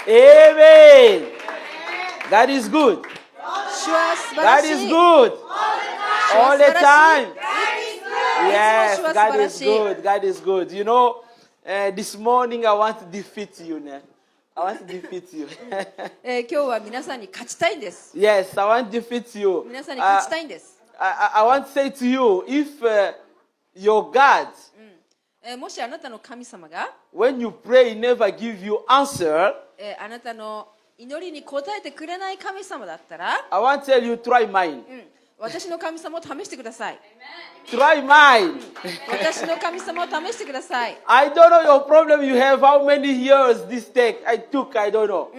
Amen. God is good. 主は素晴ら God しい。 is good. All the time. いつも Yes, 主は素 God 晴ら is しい。 good. God is good. You know, this morning I want to defeat you. I want to defeat you. 今日は皆さんに勝ちたいんです。 Yes, I want to defeat you. 皆さんに勝ちたいんです。 I want to say to you, if your God, もしあなたの神様が、 when you pray, he never give you answer, あなたの祈りに応えてくれない神様だったら、 I want to tell you, try mine. 私の神様を試してください。 Try mine. 私の神様を試してください。 I don't know your problem you have, how many years this took, I don't know.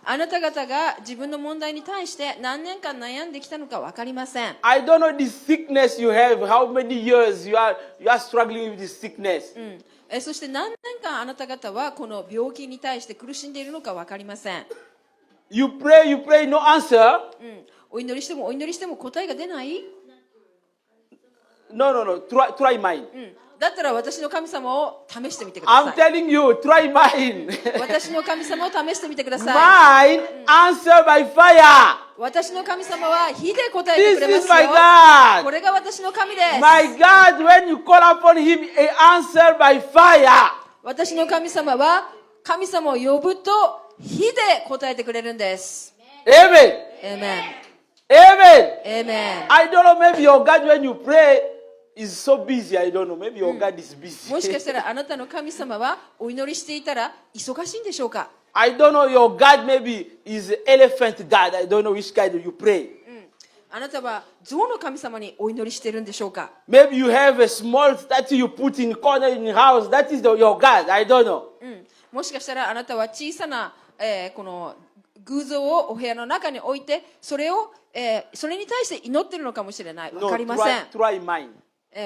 あなた方が自分の問題に対して何年間悩んできたのか分かりません。 I don't know this sickness you have, how many years you are struggling with this sickness. そして何年間あなた方はこの病気に対して苦しんでいるのか分かりません。 You pray, no answer. お祈りしてもお祈りしても答えが出ない、No, try mine. だったら私の神様を試してみてくだ I'm さい。 telling you, try mine. 私の神様を試してみてください。 Mine, answer by fire. 私の神様は火で答えてく This れま is すよ。 my こ God. れが私の神です。 My God, when you call upon him, he answer by fire. 私の神様は神様を呼ぶと火で答えてくれるんです。 Amen. エメン。 Amen. エメン。 I don't know, maybe your God, when you pray, is so busy. I don't know. Maybe your God is busy. もしかしたらあなたの神様はお祈りしていたら忙しいんでしょうか。 I don't know, your God maybe is elephant God. I don't know which God you pray. あなたは象の神様にお祈りしているんでしょうか。 Maybe you have a small statue you put in corner in your house. That is your God. I don't know. もしかしたらあなたは小さな、この偶像をお部屋の中に置いてそれに対して祈っているのかもしれない。わ No, かりません。 try mine.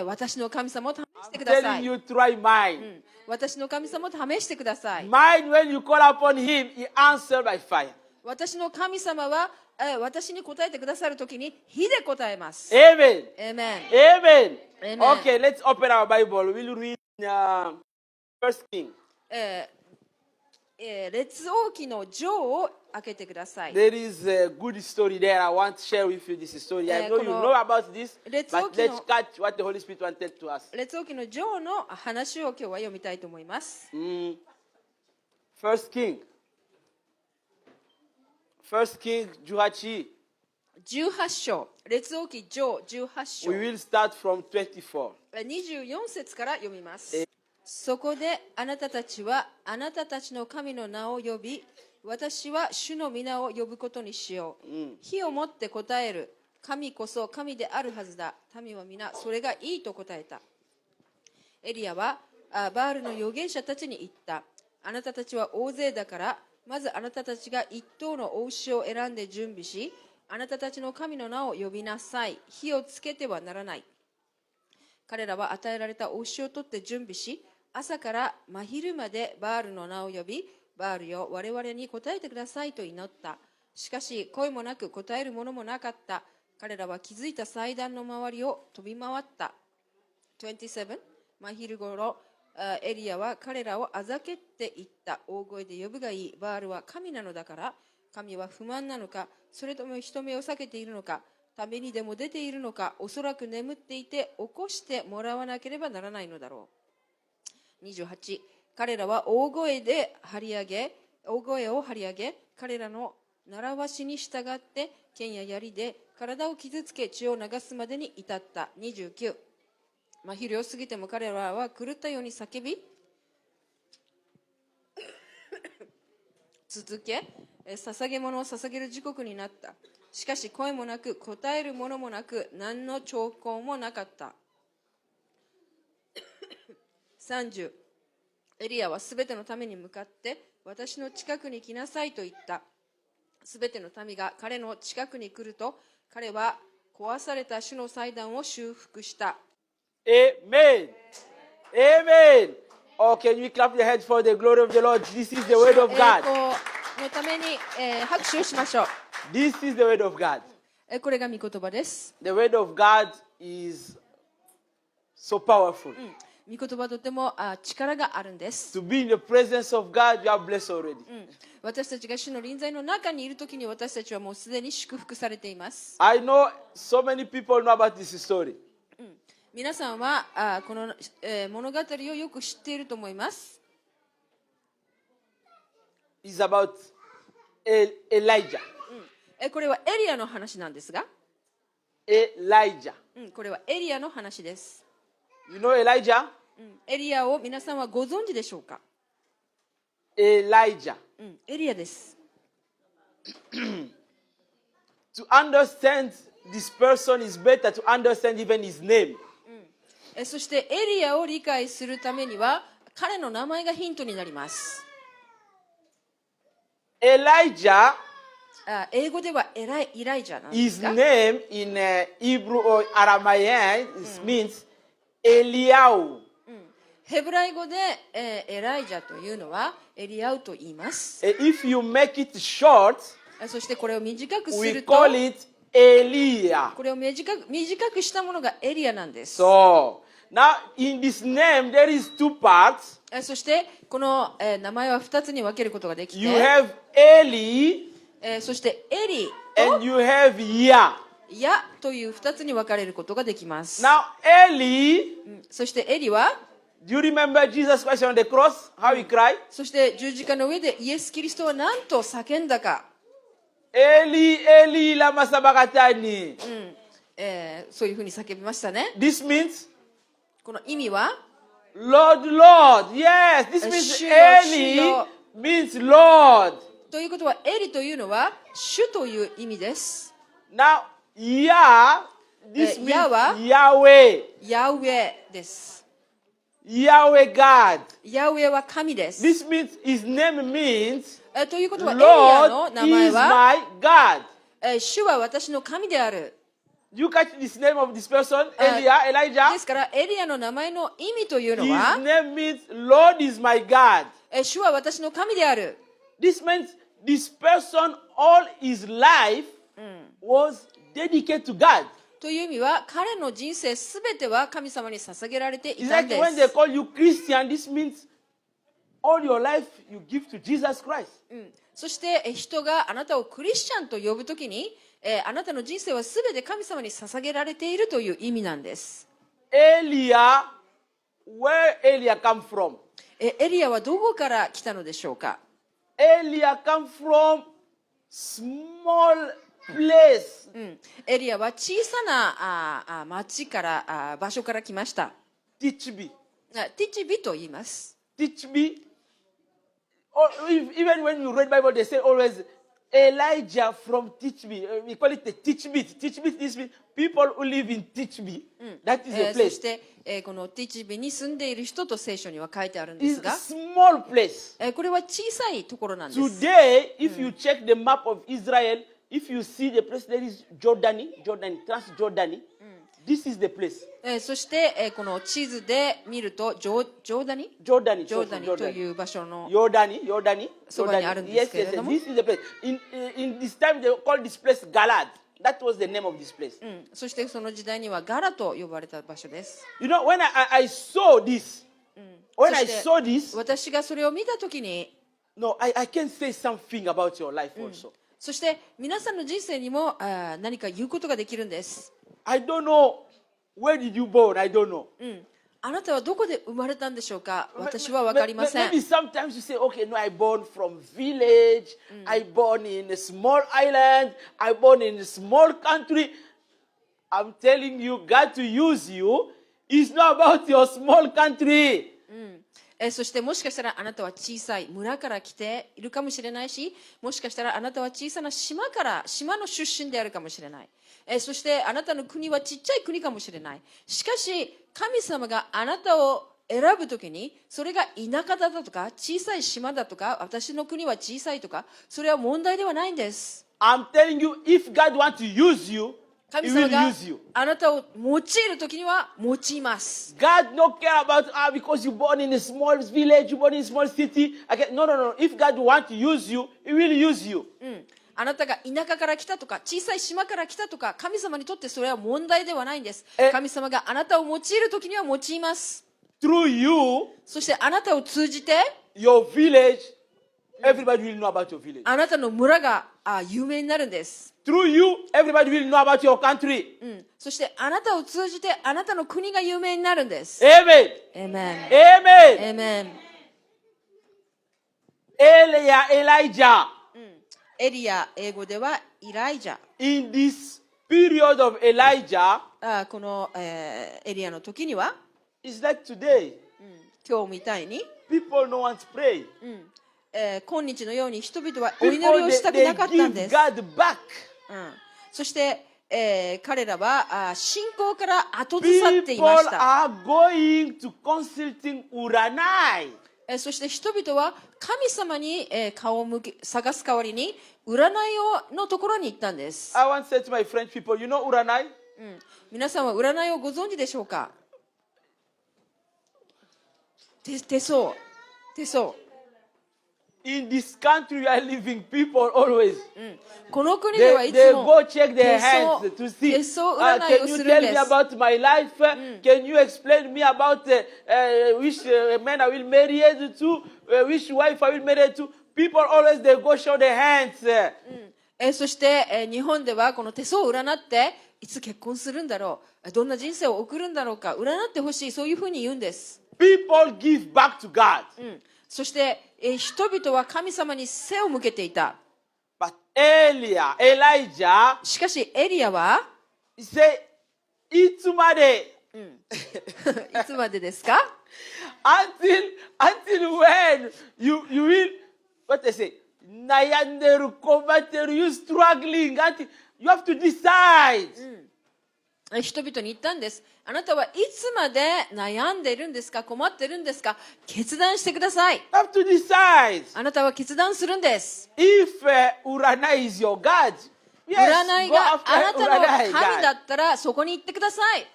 私の神様を試してく I'm ださ telling い。 you, try mine. 私の神様を試してください。 Mine, when you call upon him, he answer by fire. 私の神様は、私に答えてくださるときに火で答えます。 Amen. エメン。 Amen. Amen. Okay, let's open our Bible. We'll read First King. 列王記の序を開けてください。 There is a good story there. I want to share with you this story. I know you know about this, but let's catch what the Holy Spirit wanted to us. 列王記の序の話を今日は読みたいと思います。First King 18. 18章、列王記序18章。 We will start from 24. 24節から読みます。そこであなたたちはあなたたちの神の名を呼び、私は主の皆を呼ぶことにしよう。火をもって答える。神こそ神であるはずだ。民は皆それがいいと答えた。エリアはバールの預言者たちに言った。あなたたちは大勢だから、まずあなたたちが一頭のお牛を選んで準備し、あなたたちの神の名を呼びなさい。火をつけてはならない。彼らは与えられたお牛を取って準備し、朝から真昼までバールの名を呼び、バールよ、我々に答えてくださいと祈った。しかし声もなく答えるものもなかった。彼らは築いた祭壇の周りを飛び回った。27、真昼ごろ、エリアは彼らをあざけって言った。大声で呼ぶがいい。バールは神なのだから。神は不満なのか、それとも人目を避けているのか、ためにでも出ているのか、おそらく眠っていて起こしてもらわなければならないのだろう。28、彼らは大声を張り上げ、彼らの習わしに従って剣や槍で体を傷つけ血を流すまでに至った。29、真昼を過ぎても彼らは狂ったように叫び続け、捧げ物を捧げる時刻になった。しかし声もなく答えるものもなく、何の兆候もなかった。30、エリアはすべての民に向かって私の近くに来なさいと言った。すべての民が彼の近くに来ると、彼は壊された主の祭壇を修復した。 Amen. Amen. Oh, can you clap your hands for the glory of the Lord? This is the word of 栄 God. 光のために、拍手をしましょう。 This is the word of God. これが御言葉です。 The word of God is so powerful. 御言葉とても力があるんです。To be in the presence of God, you are blessed already. 私たちが主の臨在の中にいるときに私たちはもうすでに祝福されています。I know so many people know about this story. 皆さんはこの、物語をよく知っていると思います。It's about Elijah. これはエリアの話なんですが、Elijah. これはエリアの話です。You know Elijah? エリアを皆さんはご存知でしょうか。Elijah. エリアです。To understand this person is better to understand even his name. そしてエリアを理解するためには彼の名前がヒントになります。Elijah, 英語ではイライジャなんです his が、 name in Hebrew or Aramaic means Eliyahu. ヘブライ語で、エライジャというのはエリアウと言います。 If you make it short, そしてこれを短くす we ると、 call it Elia. これを短くしたものがエリアなんです。 So, now in this name there is two parts. そしてこの、名前は2つに分けることができて、 You have Eli そしてエリ and you have Yah. ヤという2つに分かれることができます。 Now Eli, そしてエリは、 do you remember Jesus Christ on the cross? How he cried? そして十字架の上でイエス・キリストは何と叫んだか、 Eli, Eli, lama sabachthani. そういうふうに叫びましたね。 This means, この意味は、 Lord, Lord. Yes, this means Eli means Lord. ということはエリというのは主という意味です。 Now, Yah, this means Yahは Yahweh. ヤウェです。 Yahweh God. ヤウェは神です。 This means his name means ということはエリアの Lord 名前 is は、 my God. 主は私の神である。 You catch this name of this person, Elijah? ですからエリアの名前の意味というの His は、 name means Lord is my God. 主は私の神である。 This means this person all his life was dedicated to God. という意味は彼の人生すべては神様に捧げられてい It's たん like で when they す。 call you Christian, this means all your life you give to Jesus Christ. そして人があなたをクリスチャンと呼ぶときに、あなたの人生はすべて神様に捧げられているという意味なんです。 Elia, where Elia come from? エリアはどこから来たのでしょうか。 Elia come from small place. エリアは小さな町から場所から来ました。 Tishbe. ティチビと言います。 Tishbe. Even when you read Bible, they say always Elijah from Tishbe. We call it the Tishbe. Tishbe means people who live in Tishbe. That is a そ place. して、このティチビに住んでいる人と聖書には書いてあるんで It's す a が、 small place. これは小さいところなんです。 Today, if you check the map of Israel, if you see the place there is Jordani, Transjordani, this is the place. そして、この地図で見るとジョーダニ Jordani, ジョーダニという場所の Jordani. そばにあるんで Yes, すけれ yes, ど yes. も、 This is the place. In this time, they call this place Galad. That was the name of this place. そしてその時代にはガラと呼ばれた場所です。 You know, when I saw this, when そ I して saw this, 私がそれを見たときに、 no, I can say something about your life also. そして皆さんの人生にも何か言うことができるんです。 I don't know where did you born. I don't know. あなたはどこで生まれたんでしょうか。私は分かりません。 Maybe sometimes you say, okay, no, I born from village. I born in a small island. I born in a small country. I'm telling you, God to use you is not about your small country. そしてもしかしたらあなたは小さい村から来ているかもしれないし、もしかしたらあなたは小さな島の出身であるかもしれない。そしてあなたの国はちっちゃい国かもしれない。しかし神様があなたを選ぶときに、それが田舎だとか小さい島だとか私の国は小さいとか、それは問題ではないんです。 I'm telling you, if God wants to use you, 神 He 様 will が use you. あなたを用いるときには用います。 God don't care about because you born in a small village, you born in a small city. No, no, no. If God wants to use you, He will use you. あなたが田舎から来たとか小さい島から来たとか、神様にとってそれは問題ではないんです。神様があなたを用いるときには用います。through you, そしてあなたを通じて your village, everybody will know about your village. あなたの村が有名になるんです。Through you, everybody will know about your country. そしてあなたを通じてあなたの国が有名になるんです。 Amen. エメン。 Amen. エメン。Elijah, エリア、英語ではイライジャ。 in this period of Elijah, この、エリアの時には、 it's like today. 今日みたいに、 People no one to pray. 今日のように人々はお祈り People, をしたくなかったん they で give す。 God back. そして、彼らは信仰から後ずさってい People ました。 are going to consulting Uranai. そして人々は神様に顔を探す代わりに占いのところに行ったんです。 I once said to my French people, you know Uranai? 皆さんは占いをご存知でしょうか？手相。In this country we are living, people always. この国ではいつ They も go check their hands to see. 手相占い Can を you するん tell で me す。 about my life? Can you explain me about which man I will marry to? Which wife I will marry to? People always they go show their hands. そして、日本ではこの手相を占っていつ結婚するんだろう、どんな人生を送るんだろうか、占ってほしい、そういうふうに言うんです。 People give back to God. そして、人々は神様に背を向けていた。 But Elijah, しかしエリアは he said, いつまでいつまでですか？ until when you will, what they say, 悩んでる、困ってる、you struggling, until you have to decide. 人々に言ったんです。あなたはいつまで悩んでいるんですか？困ってるんですか？決断してください。 You have to decide. あなたは決断するんです。 If Uranai is your God, 占 yes, い go が after あなたの Uranai 神だ God. ったらそこに行ってください。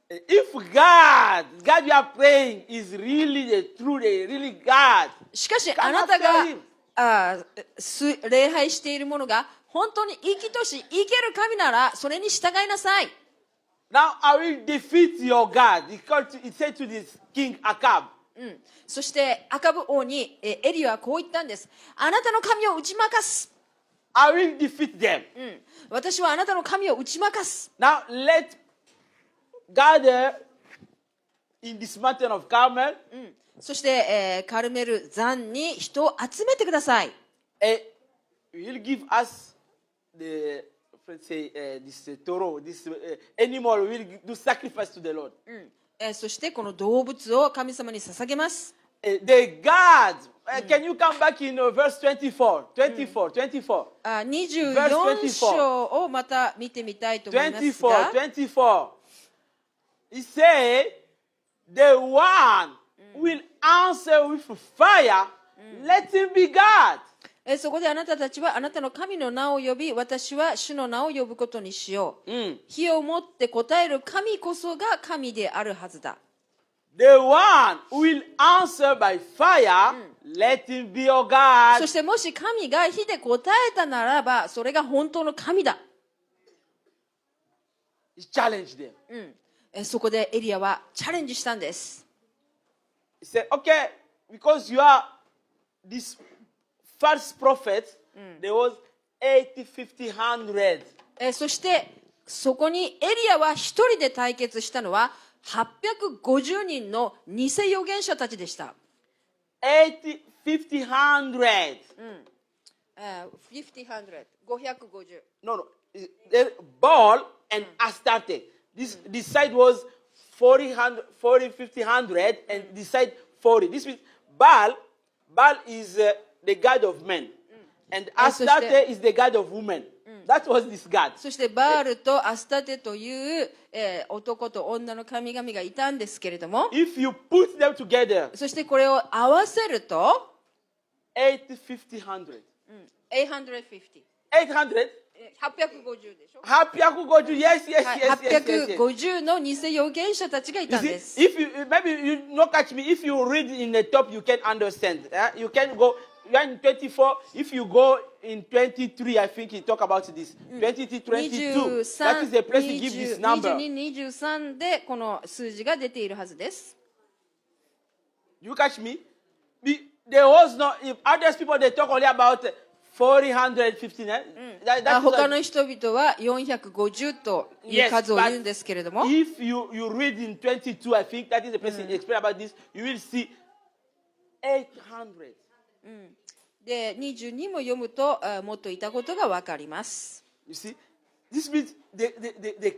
If God you are praying is really the true, the really God, しかし come あなた after が him. 礼拝しているものが本当に生きとし生ける神ならそれに従いなさい。 Now I will defeat your God. He said to this king Akab. そしてアカブ王にエリアはこう言ったんです。あなたの神を打ち負かす。 I will defeat them. 私はあなたの神を打ち負かす。 Now let gather in this mountain of Carmel. そして、カルメル山に人を集めてください。Will give us the let's say this toro, this animal will do sacrifice to the Lord. そしてこの動物を神様に捧げます。The God, can you come back in verse 24? 24. 24章をまた見てみたいと思いますが、 24. He said, the one will answer with fire, let him be God. そこであなたたちはあなたの神の名を呼び、私は主の名を呼ぶことにしよう。火をもって答える神こそが神であるはずだ。The one who will answer by fire, let him be your God. そしてもし神が火で答えたならば、それが本当の神だ。He challenged them. そこでエリアはチャレンジしたんです。He said, okay, because you are this false prophet, there was 80, 50, 100. そしてそこにエリアは一人で対決したのは850人の偽預言者たちでした。80, 50, 100. 550。No. Baal and Astarte. This side was 40, 50, 100, and this side 40. This means Baal is the god of men, and Astarte is the god of women. That was this god. そしてバールとアスタテという、男と女の神々がいたんですけれども、 If you put them together, そしてこれを合わせると80, 50, 100. 850。 800? 850でしょ。 850, yes. 850の偽預言者たちがいたん You で see, す。 if you maybe you not catch me, if you read in the top, you can understand. You can go. You are in 24. If you go in 23, I think he talk about this. 23, 22. That is the place to give this number. 22、23でこの数字が出ているはずです。You catch me? There was no, if others people, they talk only about 450. That is 他の人々は450という数を言うんですけれども、 if you read in 22, I think that is the place explain about this, you will see 800. で22も読むともっといたことが分かります。 You see, this means the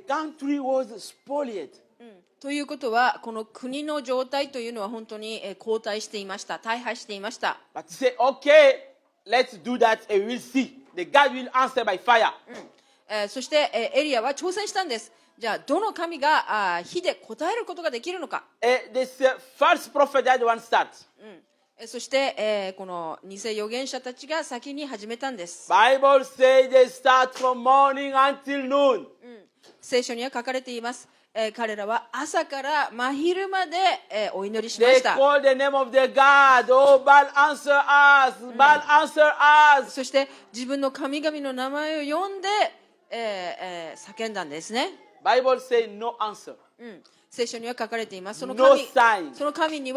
country was spoliated. ということはこの国の状態というのは本当に後退していました。大敗していました。 But he said, okay, let's do that and we'll see. The God will answer by fire. そしてエリアは挑戦したんです。じゃあどの神が火で答えることができるのか。 This false prophet that one start. そして、この偽預言者たちが先に始めたんです。 Bible says they start from morning until noon. 聖書には書かれています。彼らは朝から真昼まで、お祈りしま They した。 call the name of their God. Oh, Baal answer us. Baal answer us. そして自分の神々の名前を呼んで、叫んだんですね。 Bible says no answer. 聖書には書かれています。その No 神、 sign. その神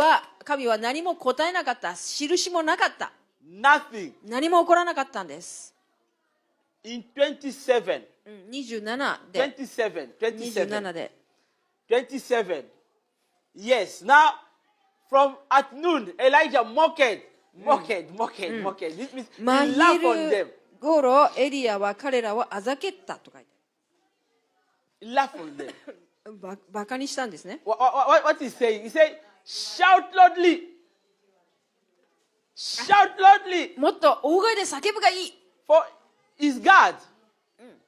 は何も答えなかった。印もなかった。 Nothing. 何も起こらなかったんです。 In 27. 27で。 27 で。 27. Yes. Now, from at noon, Elijah mocked. This means 真 he laughed on 昼 them. 頃エリアは彼らをあざけったと書いて He laughed on them. ある。バカにしたんですね。 What he's saying? He said, shout loudly. Shout loudly. もっと大声で叫ぶがいい。 For he's God.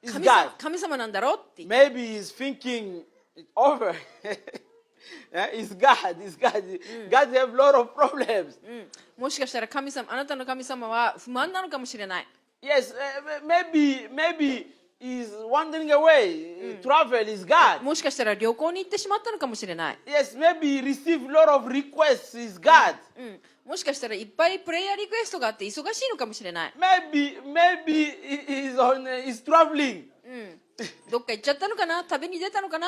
He's God. 神様なんだろうって言って。 Maybe he's thinking it's over. Yeah, he's God. He's God. God have a lot of problems. もしかしたらあなたの神様は不満なのかもしれない。 Yes, maybe he's wandering away. Travel is God. もしかしたら旅行に行ってしまったのかもしれない。 Yes, maybe he received a lot of requests. Is God. もしかしたらいっぱいプレイヤーリクエストがあって忙しいのかもしれない。 Maybe he's traveling. どっか行っちゃったのかな、旅に出たのかな、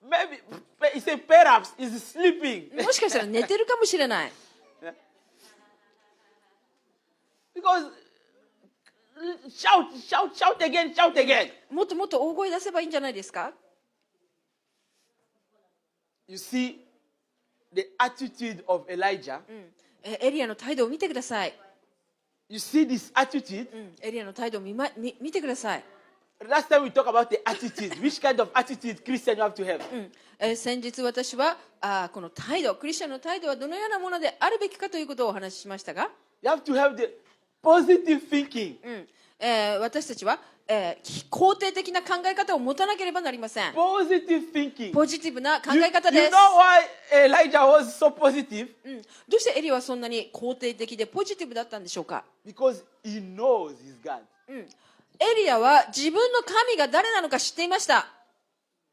Maybe he said perhaps he's sleeping. もしかしたら寝てるかもしれない。 Because shout again. もっともっと大声出せばいいんじゃないですか。 You see the attitude of Elijah. エリアの態度を見てください。 You see this attitude. エリアの態度を見てください。 Last time we talked about the attitude. Which kind of attitude Christian you have to have? 先日私はこの態度、クリスチャンの態度はどのようなものであるべきかということをお話ししましたが、 You have to have the positive thinking. 私たちは、肯定的な考え方を持たなければなりません。 Positive thinking. ポジティブな考 You え方で know す。 why Elijah was so positive? どうしてエリアはそんなに肯定的でポジティブだったんでしょうか。 Because he knows he's God. エリアは自分の神が誰なのか知っていました。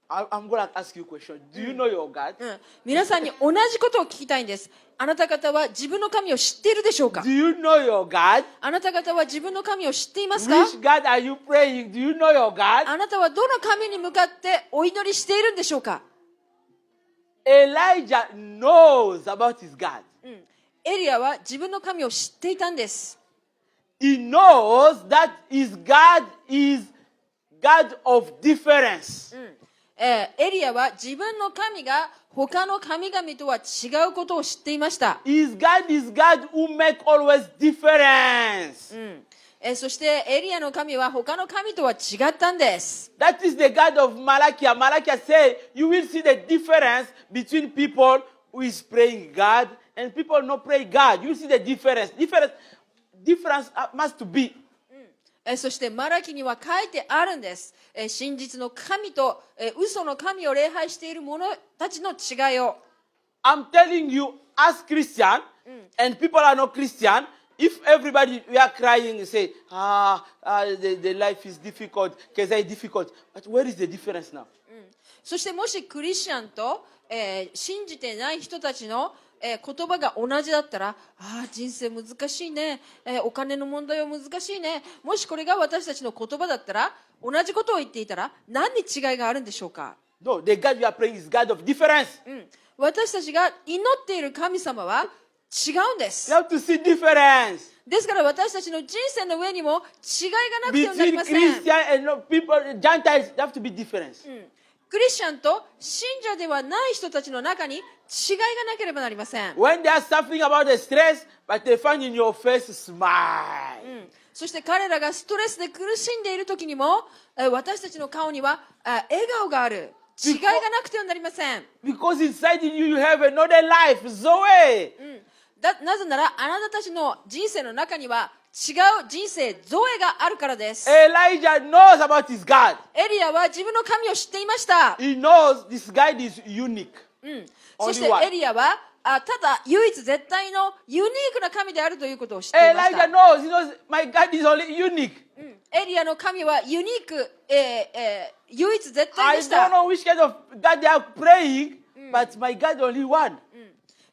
I'm going to ask you a question. Do you know your God? 皆さんに同じことを聞きたいんです。あなた方は自分の神を知っているでしょうか。 Do you know your God? あなた方は自分の神を知っていますか。 Which God are you praying? Do you know your God? あなたはどの神に向かってお祈りしているんでしょうか。 Elijah knows about his God. エリアは自分の神を知っていたんです。 He knows that his God is God of difference. エリアは自分の神が他の神々とは違うことを知っていました。 His God is God who make always difference. そしてエリアの神は他の神とは違ったんです。 That is the God of Malachi. Malachi said, you will see the difference between people who is praying God and people not praying God. You will see the difference. Difference must be. そしてマラキには書いてあるんです。真実の神と嘘の神を礼拝している者たちの違いを。 I'm telling you, as Christian, and people are not Christian, if everybody we are crying and say, the life is difficult, Keza is difficult, but where is the difference now? そしてもしクリスチャンと、信じてない人たちの言葉が同じだったら、人生難しいね、お金の問題は難しいね。もしこれが私たちの言葉だったら、同じことを言っていたら何に違いがあるんでしょうか。 No, the God we are praying is God of difference. 私たちが祈っている神様は違うんで You す。 have to see difference ですから私たちの人生の上にも違いがなくてはなり between ません。 Christian and people, Gentiles. There have to be difference. クリスチャンと信者ではない人たちの中に違いがなければなりません。 When they are suffering about the stress, but they find in your face a smile. そして彼らがストレスで苦しんでいる時にも私たちの顔には笑顔がある。違いがなくてはなりません。 Because inside in you, you have another life, Zoe. なぜならあなたたちの人生の中には違う人生ゾエがあるからです。 Elijah knows about his God. エリアは自分の神を知っていました。 He knows this God is unique. そして Only one. エリアはただ唯一絶対のユニークな神であるということを知っていまし Elijah た。 knows. He knows my God is only unique. エリアの神はユニーク、唯一絶対 I でし don't た。 know which kind of God they are praying, but my God only one.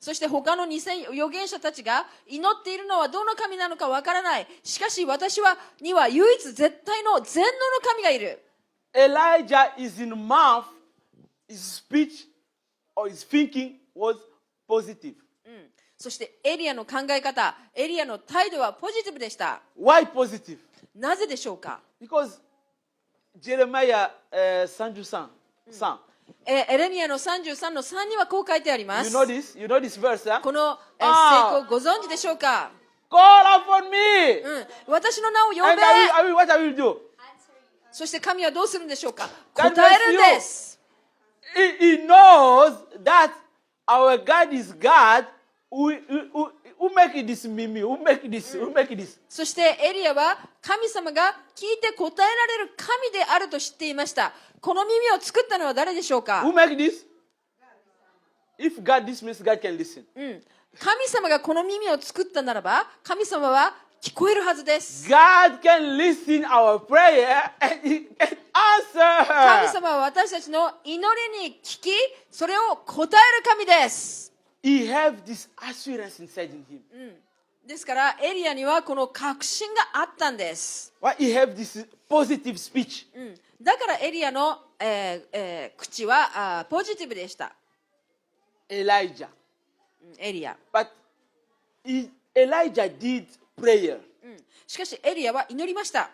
そして他の偽預言者たちが祈っているのはどの神なのかわからない。しかし私には唯一絶対の全能の神がいる。 Elijah is in mouth, his speech or his thinking was positive. そしてエリアの考え方、エリアの態度はポジティブでした。 Why positive? なぜでしょうか。 Because Jeremiah 33. エレミヤの33の3にはこう書いてありま You す。 know this? You know this verse? Huh? この聖句をご存知でしょうか。 Call upon me, 私の名を呼 and べ。 what I will do? そして神はどうするんでしょうか。 God 答えるん bless you. です。 He knows that our God is God who make this mimi, who make this. そしてエリアは神様が聞いて答えられる神であると知っていました。この耳を作ったのは誰でしょうか。 Who make this? If God, this means God can listen. 神様がこの耳を作ったならば、神様は聞こえるはずです。 God can listen our prayer and He can 神 answer. 様は私たちの祈りに聞き、それを答える神です。He have this assurance inside in him. ですからエリアにはこの確信があったんです。 Why he have this positive speech? だからエリアの、口はポジティブでした。 Elijah. エリア。 But Elijah did prayer. しかしエリアは祈りました。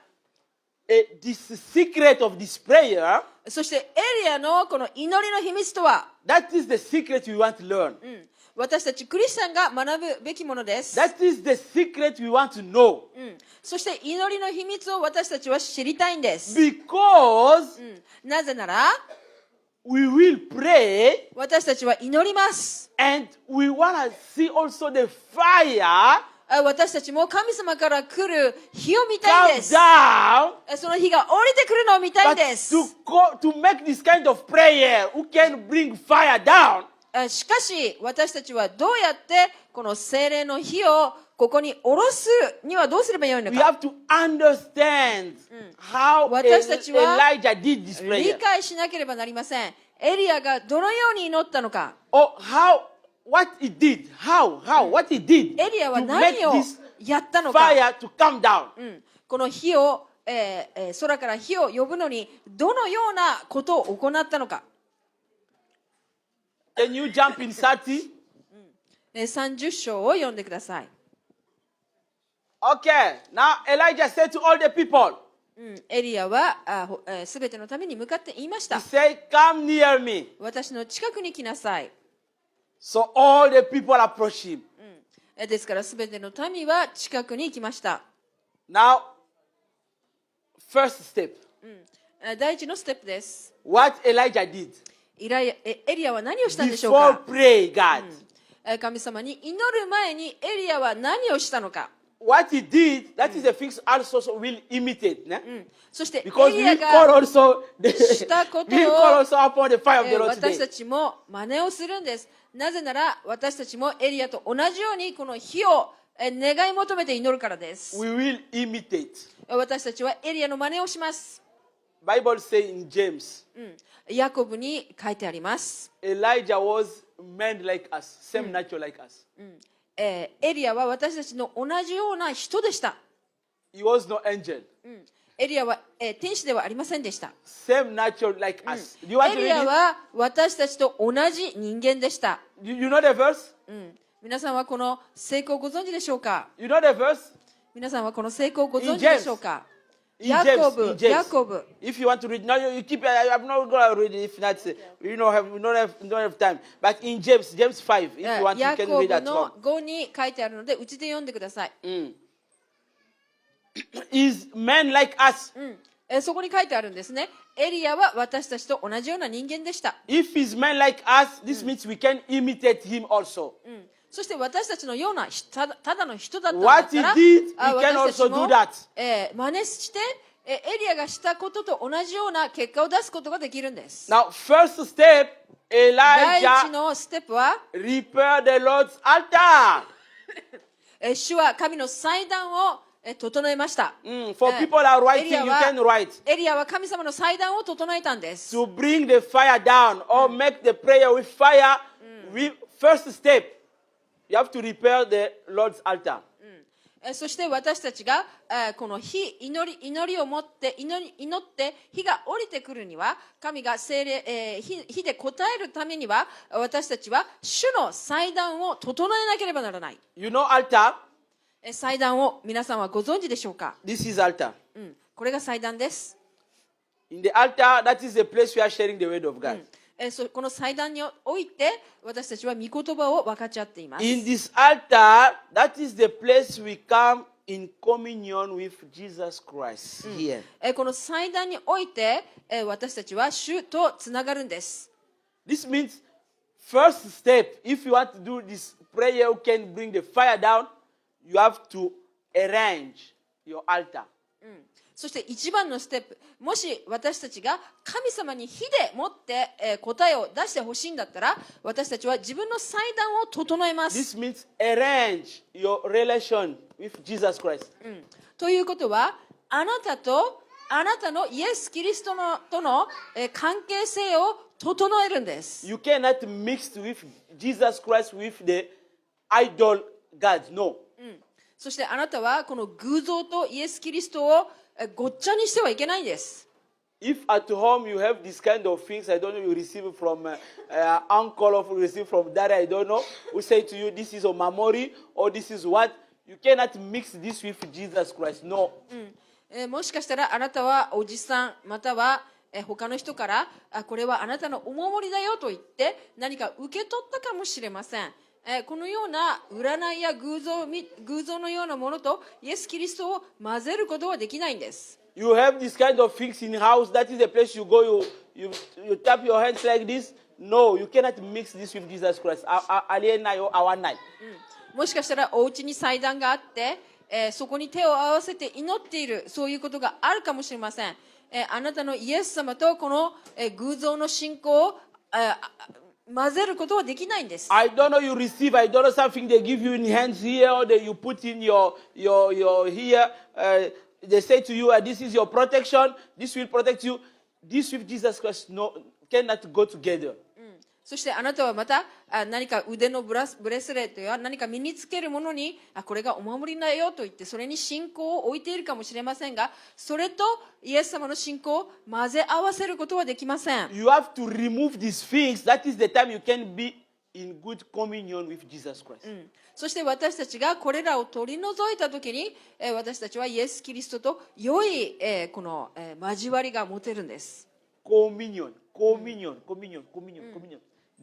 This secret of this prayer, そしてエリアのこの祈りの秘密とは、 that is the secret we want to learn. 私たちクリスチャンが学ぶべきものです。 That is the secret we want to know. そして祈りの秘密を私たちは知りたいんです。 Because なぜなら we will pray 私たちは祈ります。 and we want to see also the fire 私たちも神様から来る火を見たいん come です。 down. その火が降りてくるのを見たいん But です。 to make this kind of prayer, who can bring fire down? しかし私たちはどうやってこの精霊の火をここに下ろすにはどうすればよいの We か。 have to understand how 私たちは Elijah did this 理 prayer. 解しなければなりません。エリアがどのように祈ったのか。 Or what he did. What he did エリアは to 何 make を this やったのか。 fire to come down. この火を、空から火を呼ぶのにどのようなことを行ったのか。Can you jump in 30? 30章を読んでください。 Okay. Now Elijah said to all the people, エリアはすべてのために向かって言いまし he た。 said, come near me. 私の近くに来なさい。 So all the people approached him. ですからすべての民は近くに来ました。 Now, first step. 第一のステップです。 What Elijah did エリアは何をしたんでしょう before か。 pray God. 神様に祈る前にエリアは何をしたのか。 What he did, that is the things also will imitate. Ne? そしてエ Because リ we ア will が call alsoしたことを we will call also upon the fire of the Lord 私た today. ちも真似をするんです。なぜなら私たちもエリアと同じようにこの火を願い求めて祈るからです。 We will imitate. 私たちはエリアの真似をします。 Bible say in James, ヤコブに書いてあります。 Elijah was man like us, same nature like us. エリアは私たちの同じような人でした。 He was no angel. エリアは、天使ではありませんでした。 Same nature like us. Do you want エ to リア read it? は私たちと同じ人間でした。You know the verse? 皆さんはこの成功をご存知でしょうか？ You know the verse? 皆さんはこの成功をご存知でしょうか？ In ヤ James, コ in ブ、 James. ヤコブ。 If you want to read, now you keep. I'm not going to read it if not. We don't have time. But in James 5, if you want, you ヤ can コ read ブ at の home. 5に書いてあるので、うちで読んでください。 Is men like us? そこに書いてあるんですね。エリアは私たちと同じような人間でした。 If he's men like us, this means we can imitate him also. そして私たちのようなただの人だったんだ What っ he たら、 did, we can 私たち also も do that. 真似して、エリアがしたことと同じような結果を出すことができるんです。 Now, first step, 第一 Elijah のステップは、 repair the Lord's altar. 主は神の祭壇を整えました。 For people that are エリ writing, ア you は can write. エリアは神様の祭壇を整えたんです。 To bring the fire down or make the prayer with fire, first step, you have to repair the Lord's altar. そして私たちがこの祈りを持って祈って火が降りてくるには、神が火で答えるためには、私たちは主の祭壇を整えなければならない。 You know altar? 祭壇を皆さんはご存知でしょうか？ This is altar. これが祭壇です。 In the altar, that is the place we are sharing the word of God. この祭壇において私たちは御言葉を分かち合っています。 In this altar, that is the place we come in communion with Jesus Christ here. この祭壇において私たちは主とつながるんです。 This means, first step, if you want to do this prayer, you can bring the fire down, you have to arrange your altar. そして一番のステップ、もし私たちが神様に火でもって答えを出してほしいんだったら、私たちは自分の祭壇を整えます。 This means arrange your relation with Jesus Christ. ということは、あなたとあなたのイエス・キリストとの関係性を整えるんです。 You cannot mix with Jesus Christ with the idol gods. No. そしてあなたはこの偶像とイエス・キリストをごっちゃにしてはいけないんです。 If at home you have this kind of things, I don't know, you receive from uncle or you receive from dad, I don't know, who say to you, this is a memory or this is what, you cannot mix this with Jesus Christ. No. もしかしたらあなたはおじさんまたは他の人からこれはあなたのお守りだよと言って何か受け取ったかもしれません。このような占いや偶像のようなものとイエス・キリストを混ぜることはできないんです。 You have this kind of things in house, that is the place you go, you tap your hands like this. No, you cannot mix this with Jesus Christ. Alienai or awanai. もしかしたらお家に祭壇があって、そこに手を合わせて祈っている、そういうことがあるかもしれません。あなたのイエス様とこの、偶像の信仰を混ぜることはできないんです。 I don't know, you receive, I don't know, something they give you in hands here or you put in your here. They say to you, this is your protection, this will protect you. This with Jesus Christ cannot go together. そしてあなたはまた何か腕のブレスレットや何か身につけるものにこれがお守りだよと言ってそれに信仰を置いているかもしれませんが、それとイエス様の信仰を混ぜ合わせることはできません。 You have to remove these things. That is the time you can be in good communion with Jesus Christ. そして私たちがこれらを取り除いたときに私たちはイエス・キリストと良いこの交わりが持てるんです。 Communion.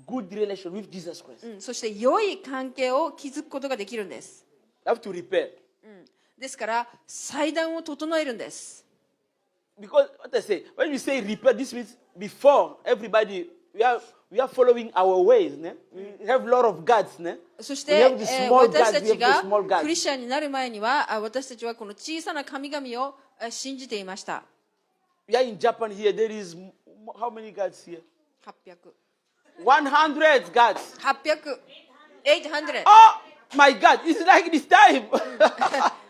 Good relation with Jesus Christ. そして良い関係を築くことができるんです。 You have to repair. ですから祭壇を整えるんです。 Because what I say, when we say repair, this means before everybody, we are following our ways. Ne? We have a lot of gods. Ne? そし We て have the small 私 gods, た we ち have the が small クリ gods. スチャンになる前には私たちはこの小さな神々を信じていました。 We are in Japan here. There is how many gods here? 800 100 gods. 800 Oh my God! It's like this time.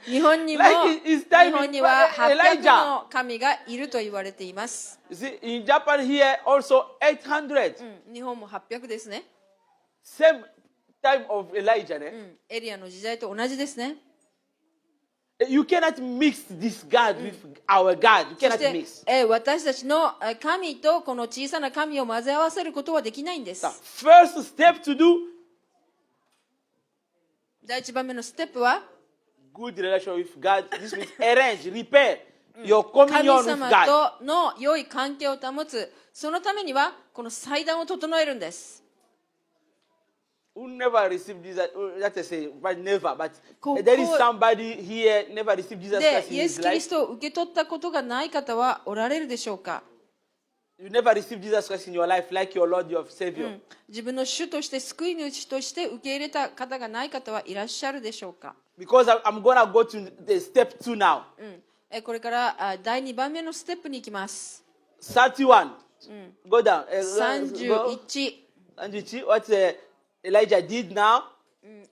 日本にも Like it's time 日本には Elijah. 800の神がいると言われています。 You see, in Japan here also 800. 日本も800ですね。 Same time of Elijah. Ne? エリアの時代と同じですね。 You cannot mix this God with our God. You そ cannot して mix. 私たちの神とこの小さな神を混ぜ合わせることはできないんです。 First step to do, 第一番目のステップは good relation with God. This means arrange, repair your 神 communion with 様 God. との良い関係を保つ。そのためにはこの祭壇を整えるんです。 Who never received Jesus? Let us say, but never. But Ko- there is ko- somebody here never received Jesus で Christ イ in エ his ス・キリ life. ストを受け取ったことがない方はおられるでしょうか。 You never received Jesus Christ in your life like your Lord, your Savior. 自分の主として救い主として受け入れた方がない方はいらっしゃるでしょうか。 Because I'm going to go to the step 2 now. これから第2番目のステップに行きます。 31. Go down. Go. 31、 31. What Elijah did now.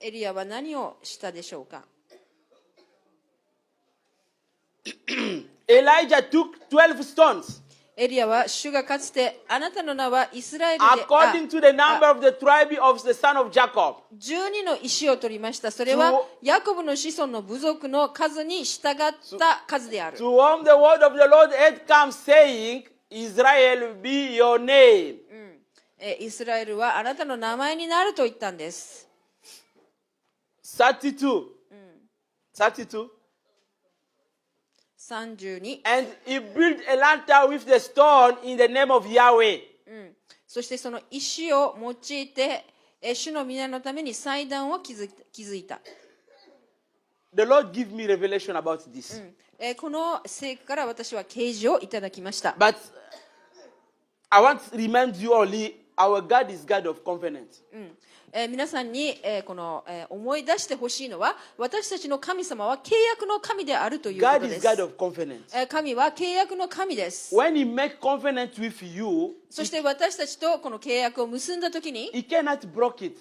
エリアは何をしたでしょうか。 Elijah took 12 stones. エリアは主がかつてあなたの名はイスラエルで According to the number of the tribe of the son of Jacob. 12の石を取りました。それはヤコブの子孫の部族の数に従った数である。 To whom the word of the Lord had come, saying, Israel be your name. イスラエルはあなたの名前になると言ったんです。 32. 32. 32、 And he built a lantern with the stone in the name of Yahweh. そしてその石を用いて主の皆のために祭壇を築いた。 The Lord give me revelation about this. この聖句から私は啓示をいただきました。 But I want to remind you only, our God is God of covenant. 皆さんに、この、思い出してほしいのは、私たちの神様は契約の神であるというこ God とで is す。 God of covenant. 神は契約の神です。 When he make covenant with you, そして私たちとこの契約を結んだときに、 he cannot break it.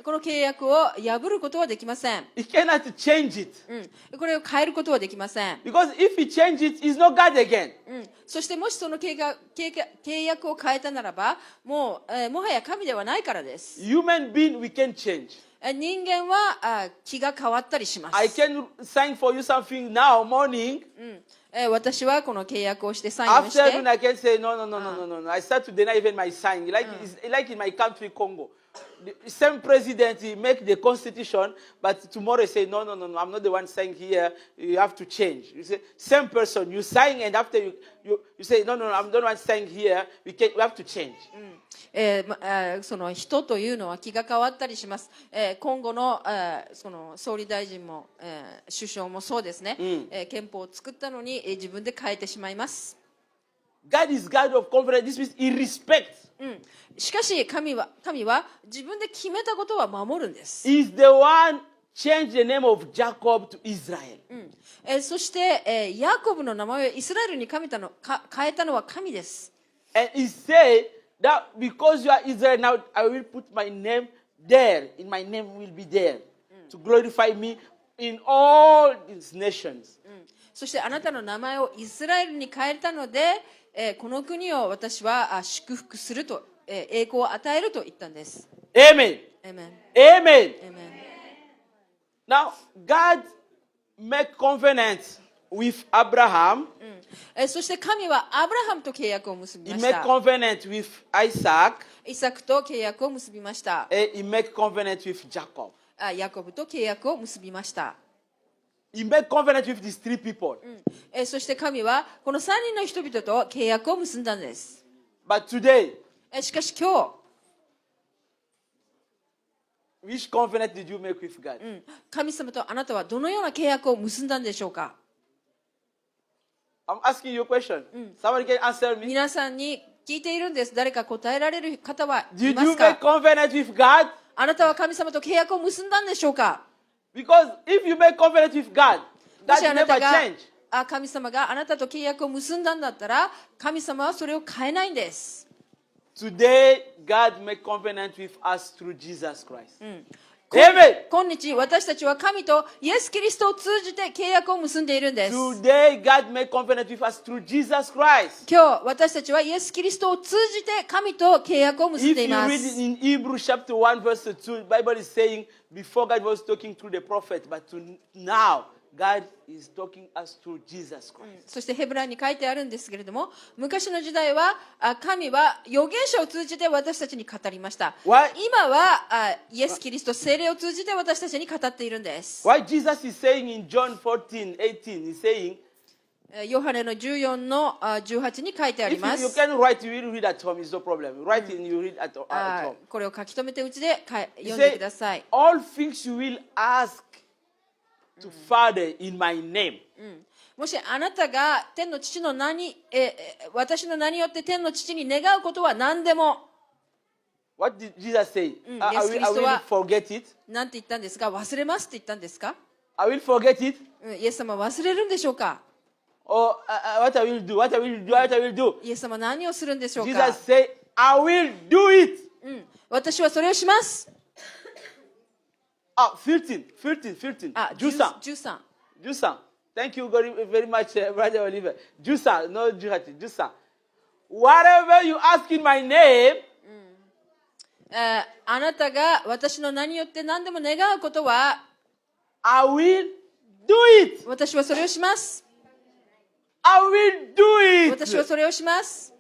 この契約を破ることはできません。 He cannot change it. これを変えることはできません。 Because if he changes it, he's not God again. そしてもしその契約を変えたならば、もはや神ではないからです。 Human being, we can change. 人間は気が変わったりします。 I can sign for you something now, morning. 私はこの契約をしてサインをして、 Afternoon, I can say, no. I start to deny even my sign. Like in my country, Congo. The same president, he make the constitution, but tomorrow he say, no, I'm not the one signing here. You have to change. You say, same person, you sign, and after you say, no, I'm not the one signing here. We have to change. その人というのは気が変わったりします。今後の、その総理大臣も、首相もそうですね、憲法を作ったのに、自分で変えてしまいます。 God is God of confidence. This means he respects. しかし神は自分で決めたことは守るんです。 He's the one changed the name of Jacob to Israel. そして、ヤコブの名前をイスラエルに変えたのは神です。 And he said that because you are Israel now, I will put my name there. In my name will be there to glorify me in all these nations. そしてあなたの名前をイスラエルに変えたので、この国を私は祝福すると、栄光を与えると言ったんです。 Amen. Amen. Amen. Amen. Now, God made covenant with Abraham. そして神はアブラハムと契約を結び He まし made た。 covenant with Isaac. イサクと契約を結びました。 And he made covenant with Jacob. ヤコブと契約を結びました。 He made covenant with these three people. そして神はこの3人の人々と契約を結んだんです。 But today, しかし今 which covenant did you make with God? 日、神様とあなたはどのような契約を結んだんでしょうか。 I'm asking you a question. Somebody can answer me. 皆さんに聞いているんです。誰か答えられる方はい Did ま you すか。 make covenant with God? あなたは神様と契約を結んだんでしょうか。 Because if you make covenant with God, も that しあ will なた never が change. 神様があなたと契約を結んだんだったら、神様はそれを変えないんです。 Today, God made covenant with us through Jesus Christ. Amen. 今日私たちは神とイエス・キリストを通じて契約を結んでいるんです。 Today, God made covenant with us through Jesus Christ. 今日私たちはイエス・キリストを通じて神と契約を結ん If で you いま read す。 in Hebrews chapter 1 verse 2, the Bible is saying, before God was talking through the prophet, but now God is talking us through Jesus Christ. そしてヘブライに書いてあるんですけれども、昔の時代は神は預言者を通じて私たちに語りました。 Why? 今はイエス・キリスト聖霊を通じて私たちに語っているんです。 Why Jesus is saying in John 14:18, he's saying, ヨハネの14の18に書いてあり if ま you す。 can write, you will read at home, it's no problem. Write in, you read at home. これを書き留めてうちで He 読んでく said, ださい。 all things you will ask to Father in my name. もしあなたが天の父の名に、私の名によって天の父に願うことは何でも、 What did Jesus say? I Yes, will Christ forget it. なんて言ったんですか？忘れますって言ったんですか？ I will forget it. イエス様忘れるんでしょうか？ Or what I will do, what I will do, what I will do. イエス様何をするんでしょうか？ Jesus say, I will do it. 私はそれをします。 15. 13。 Jusan. Thank you very, very much, Brother Oliver. Jusan, no Juhati. Jusan. Whatever you ask in my name, あなたが私の名によって何でも願うことは、 I will do it. 私はそれをします。 I will do 私は it. それをします。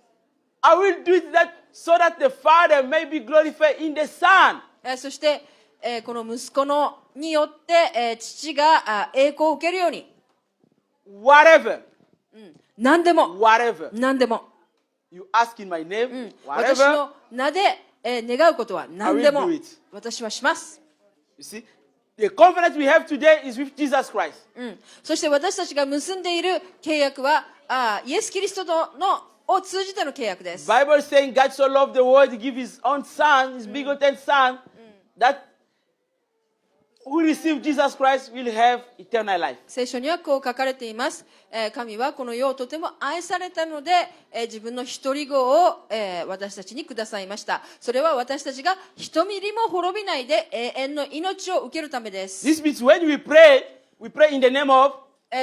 I will do it so that the Father may be glorified in the Son. そして、この息子のによって、父が栄光を受けるように、 Whatever. 何でも、 Whatever. 何でも、 You ask in my name, 私 whatever. の名で、願うことは何でも I will do it. 私はします。 You see, the covenant we have today is with Jesus Christ. そして私たちが結んでいる契約はイエス・キリストを通じての契約です。 Bible is saying God so loved the world, He gave His own Son, His begotten Son, that who receive Jesus Christ will have eternal life. 聖書にはこう書かれています。神はこの世をとても愛されたので、自分の一人子を、私たちにくださいました。それは私たちが一ミリも滅びないで永遠の命を受けるためです。 This means when we pray in the name of,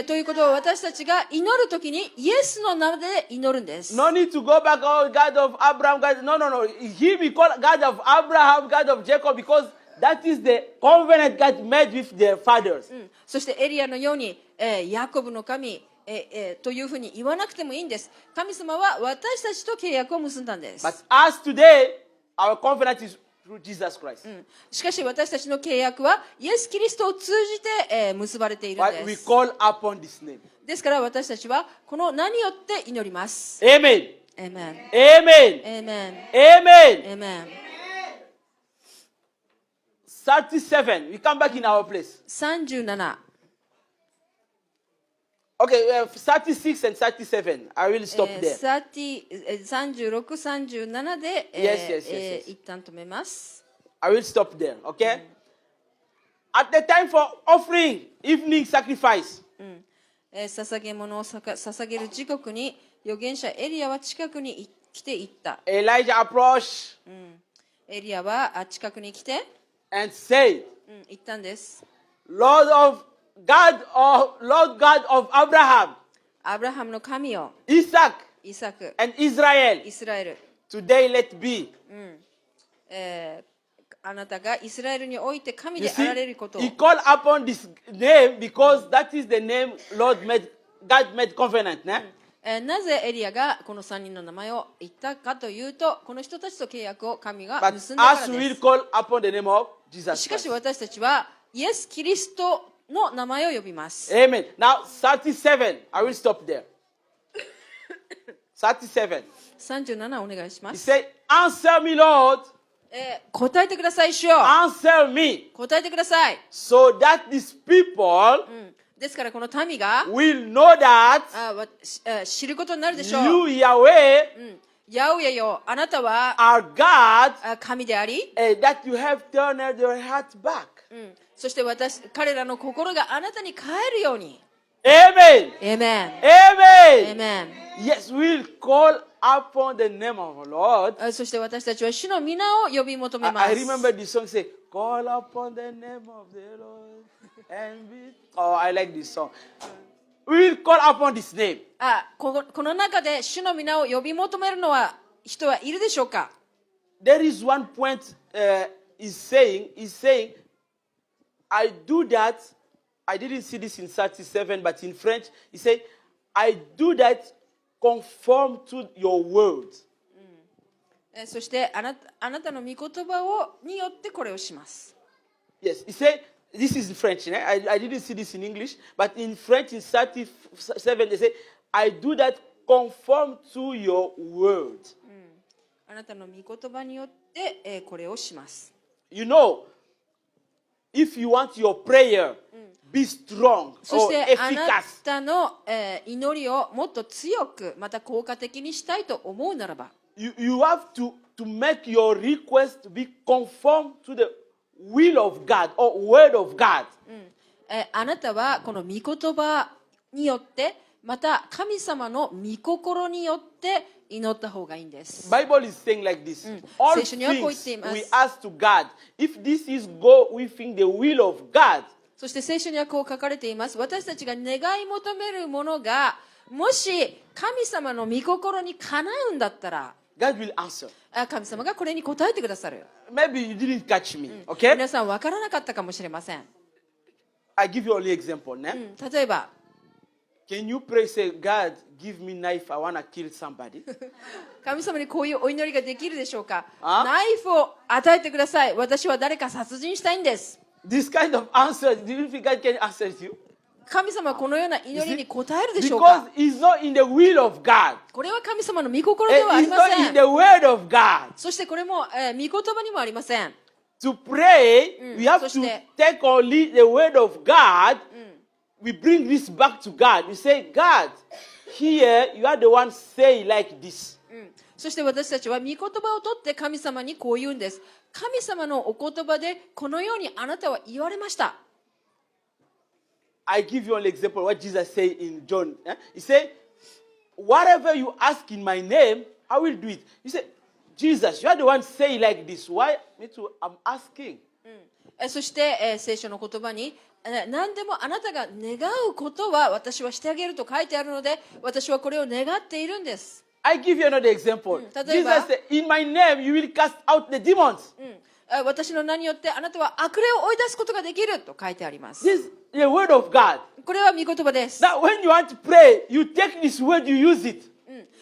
ということは私たちが祈るときにイエスの名で祈るんです。 no need to go back, oh, God of Abraham, God, no. He be called God of Abraham, God of Jacob, because that is the covenant God made with their fathers. そしてエリアのように、ヤコブの神、というふうに言わなくてもいいんです。神様は私たちと契約を結んだんです。 But as today, our covenant is through Jesus Christ. しかし私たちの契約はイエス・キリストを通じて、結ばれているん But で we す。 call upon this name. ですから私たちはこの名によって祈ります。 Amen. エーメン。 Amen. エーメン。 Amen. エーメン。 37. We come back in our place. 37。Okay, 36 and 37. I will stop there. 36、37で、Yes. 一旦止めます。 I will stop there. Okay? At the time for offering, evening sacrifice, 捧げ物を捧げる時刻に預言者エリアは近くに来ていった。 Elijah approached エリアは近くに来て、 and said, 言ったんです。 Lord God of Abraham, アブラハムの神よ、 Isaac, イサク、 and Israel, イスラエル、 today let be. あなたがイスラエルにおいて神 You であられることを see, he called upon this name because that is the name God made covenant. なぜエリアがこの3人の名前を言ったかというと、この人たちと契約を神が But 結んだから us で will す。 call upon the name of Jesus しかし Christ. 私たちはイエス・キリストの名前を呼びます。 Amen. Now 37. I will stop there. 37. 37お願いしま He す。 said, Answer me, Lord. 答えてください、主よ。 Answer me. 答えてください。 So that these people ですからこの民が will know that 知ることになるでしょう。 you, Yahweh, ヤウェよ、あなたは are God, 神であり、 and that you have turned your heart back. そして彼らの心があなたに帰るように。 Amen. エーメン。エ Amen. ーメン。 Yes, we'll call upon the name of the Lord. そして私たちは主の皆を呼び求めます。 I remember this song say, Call upon the name of the Lord and be. Oh, I like this song. We will call upon this name. この中で主の皆を呼び求めるのは人はいるでしょうか？ There is one point he's saying, I do that I didn't see this in 37, but in French, he said, I do that conform to your word. そしてあなたの御言葉によってこれをします。Yes, he said, this is in French. I didn't see this in English, but in French, in 37, they say, I do that conform to your word. あなたの御言葉によって、これをします。You know, if you want your prayer be strong そし or てあな efficacious, たの、祈りをもっと強くまた効果的にしたいと思うならば、you have to make your request be conform to the will of God or word of God. あなたはこの御言葉によってまた神様の御心によって祈った方がいいんです。 Bible is saying like this. All 聖書にはこう言ってい things ます。 we ask to God, if this is go within the will of God, そして聖書にはこう書かれています。私たちが願い求めるものがもし神様の御心にかなうんだったら、 God will answer. 神様がこれに答えてくださる。 Maybe you didn't catch me, okay? 皆さん分からなかったかもしれません。 I give you only example. Ne? 例えば Can you pray, say, God, give me knife, I want to kill somebody? 神様にこういうお祈りができるでしょうか。あナイフを与えてください。私は誰か殺人したいんです。 This kind of answer, do you think God can answer you? 神様はこのような祈りに答えるでしょうか。 Because it's not in the will of God. これは神様の御心ではあり It's ま not せ in ん the。word of God. そしてこれも、御言葉にもありません。 To pray, we have そして to take only the word of God. We bring this back to God. We say, God, here you are the one say like this. そして私たちは御言葉を取って神様にこう言うんです。神様のお言葉でこのようにあなたは言われました。 I give you an example of what Jesus said in John. He said, whatever you ask in my name, I will do it. He said, Jesus, you are the one say like this. Why? Me too, I'm asking. そして、聖書の言葉に何でもあなたが願うことは私はしてあげると書いてあるので、私はこれを願っているんです。 I give you another example. 例えば Jesus said, in my name you will cast out the demons. 私の名によってあなたは悪霊を追い出すことができると書いてあります。 This is the word of God. これは御言葉です。 That when you want to pray, you take this word, you use it.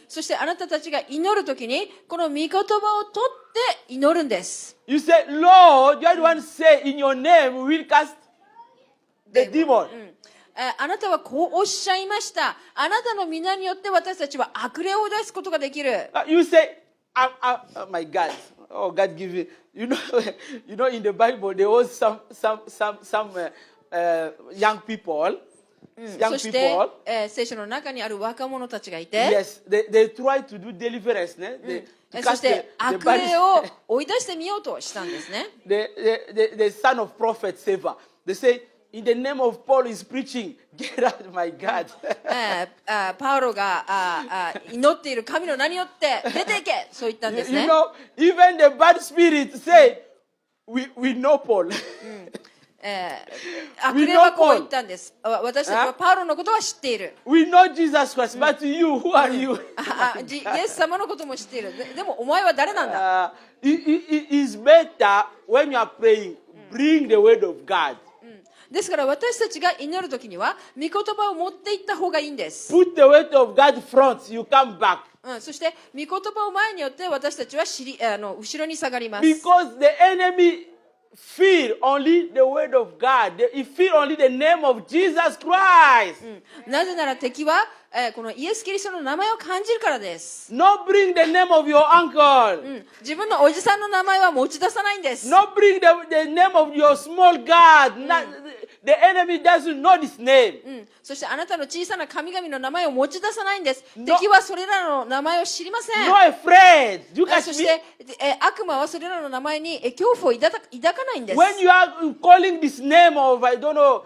そしてあなたたちが祈るときにこの御言葉を取って祈るんです。 You say, Lord, you are the one say in your name we will cast the demon. あなたはこうおっしゃいました。あなたの皆によって私たちは悪霊を追い出すことができる。 You say, oh my God. Oh, God give you. You know, in the Bible there was some young people. そして、聖書の中にある若者たちがいて、 Yes, they try to do deliverance. To そ cast して悪霊を追い出してみようとしたんですね。the son of prophet Seva. They say, in the name of Paul is preaching. Get out, my God. パウロが祈っている神の名によって出ていけ、そう言ったんです You ね。 know, even the bad spirits say, we know Paul. 悪霊はこう言ったんです。私たちはパウロのことは知っている。We know Jesus Christ, but you, who are you? イエス様のことも知っている。でもお前は誰なんだ。 It is better when you are praying, bring the word of God. ですから私たちが祈るときには御言葉を持っていった方がいいんです。 Put the word of God front, you come back. そして御言葉を前によって私たちは後ろに下がります。 Because the enemy fear only the word of God. He fear only the name of Jesus Christ. なぜなら敵は、このイエス・キリストの名前を感じるからです。 Not bring the name of your uncle. 自分のおじさんの名前は持ち出さないんです。 Not bring the name of your small God. The enemy doesn't know this name. そしてあなたの小さな神々の名前を持ち出さないんです。敵はそれらの名前を知りません。 No afraid. You そ catch し me? て、悪魔はそれらの名前に恐怖を抱かないんです。 When you are calling this name of, I don't know,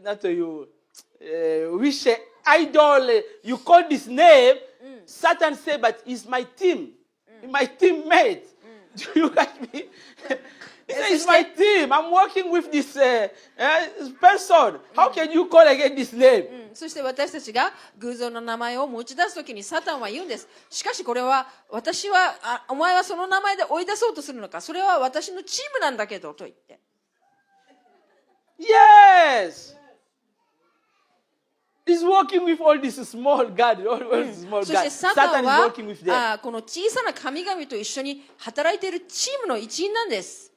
not to you, which idol you call this name, Satan say, but it's my team, my teammate. Do you catch me? He said, it's my team. I'm working with this person. How can you call again this name? そして私たちが偶像の名前を持ち出すときにサタンは言うんです。しかしこれは私はお前はその名前で追い出そうとするのか、それは私のチームなんだけどと言って。Yes. He's working with all this small God, all this small そして God. サタ Satan ン is は working with them. この小さな神々と一緒に働いているチームの一員なんです。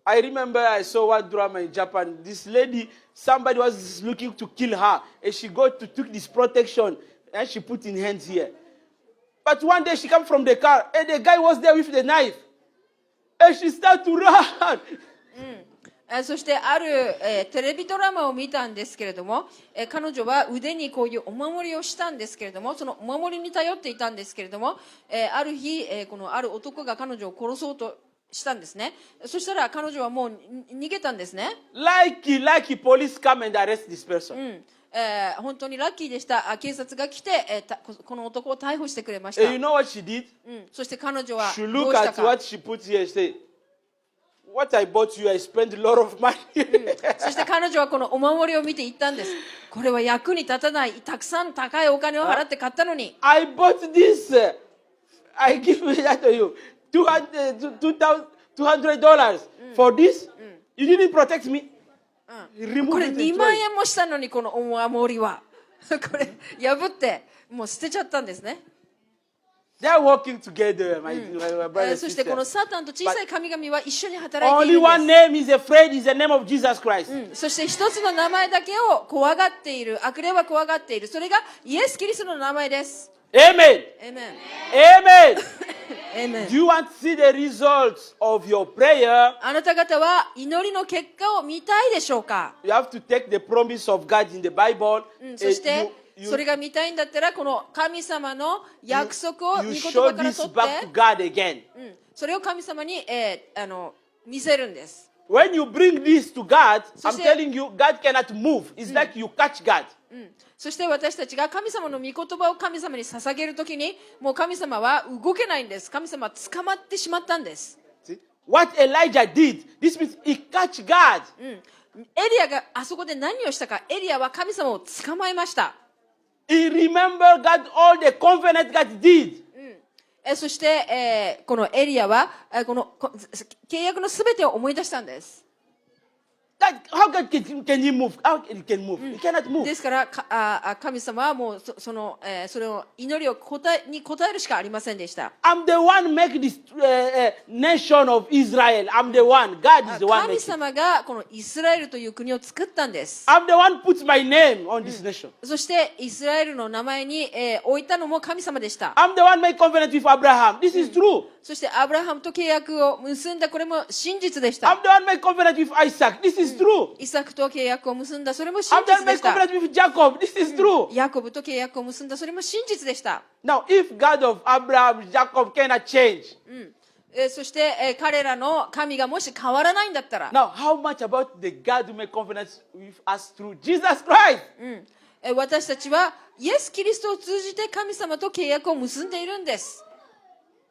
I remember I saw one drama in Japan. This lady, somebody was looking to kill her, and she took this protection and she put in hands here. But one day she came from the car, and the guy was there with the knife, and she started to run. そしてある、テレビドラマを見たんですけれども、彼女は腕にこういうお守りをしたんですけれども、そのお守りに頼っていたんですけれども、ある日、このある男が彼女を殺そうとしたんですね。そしたら彼女はもう逃げたんですね。Lucky police come and arrest this person. 本当にラッキーでした。警察が来て、この男を逮捕してくれました。And you know what she did? そして彼女は She どう looked した at か。 what she put here and said, "What I bought you, I spent a lot of money." そして彼女はこのお守りを見て言ったんです。これは役に立たない、たくさん高いお金を払って買ったのに。I bought this. I give that to you. $200 for this. You didn't protect me. こ Remove れ it and 2 throw 万 it. 円もしたのにこのお守りはこれ破ってもう捨てちゃったんですね。 They are working together, my brother and そしてこの sister. サタンと小さい神々は一緒に働いてい Only る one んで name is afraid is the name of Jesus Christ. す。そして一つの名前だけを怖がっている、悪霊は怖がっている。それがイエス・キリストの名前です。 Amen. エメン。 Amen. エメン。 Do you want to see the results of your prayer? あなた方は祈りの結果を見たいでしょうか。 You have to take the promise of God in the Bible. そしてそれが見たいんだったらこの神様の約束を御 you 言 show 葉から this 取っ back to て、God again. それを神様に、見せるんです。 When you bring this to God, So I'm say- telling you, God cannot move. It's like you catch God. そして私たちが神様の御言葉を神様に捧げるときにもう神様は動けないんです。神様は捕まってしまったんです。 See? What Elijah did, this means he catch God. エリアがあそこで何をしたか。エリアは神様を捕まえました。 He remembered God, all the covenant God did. そして、このエリアはこの契約のすべてを思い出したんです。 How God can he move? How he can move? He cannot move. ですから神様はもうそれを祈りをに応えるしかありませんでした。 I'm the one make this nation of Israel. I'm the one. God is the one 神 making. 様がこのイスラエルという国を作ったんです。 I'm the one put my name on this nation. そしてイスラエルの名前に、置いたのも神様でした。 I'm the one make covenant with Abraham. This is true. そしてアブラハムと契約を結んだこれも真実でした。 I'm the one make covenant with Isaac. This is true. イサクと契約を結んだそれも真 I'm the one 実で make した。 covenant with Jacob. This is true. ヤコブと契約を結んだそれも真実でした。 Now, if God of Abraham, Jacob cannot change, そして、彼らの神がもし変わらないんだったら、 now how much about the God who make covenants with us through Jesus Christ? 私たちはイエス・キリストを通じて神様と契約を結んでいるんです。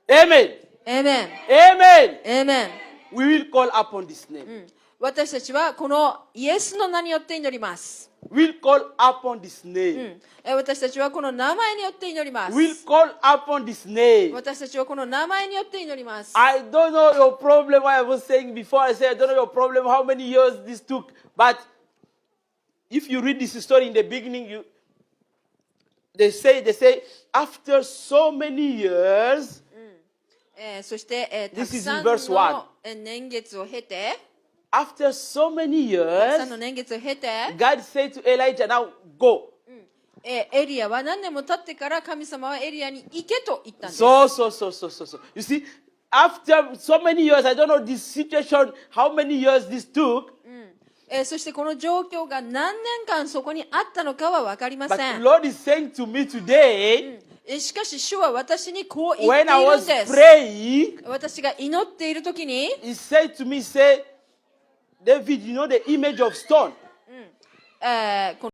Amen. エーメン。 Amen. エーメン。 We will call upon this name. 私たちはこのイエスの名によって祈ります。 We'll call upon this name. 私たちはこの名前によって祈ります。 We'll call upon this name. 私たちはこの名前によって祈ります。 I don't know your problem. I was saying before, I said, I don't know your problem, how many years this took. But if you read this story in the beginning, they say, after so many years, そして、た This く is さ in ん verse の年月を経て、 after so many たくさん years, の年月を経て、 God said to Elijah, now go. エリアは何年も経ってから神様はエリアに行けと言ったんです。 So. You see, after so many years, I don't know this situation, how many years this took, そしてこの状況が何年間そこにあったのかは分かりま but せん。 Lord is saying to me today, しかし主は私にこう言っ when て I いるん was です。 praying, 私が祈っている時に、 He said to me, say, David, you know the image of stone. この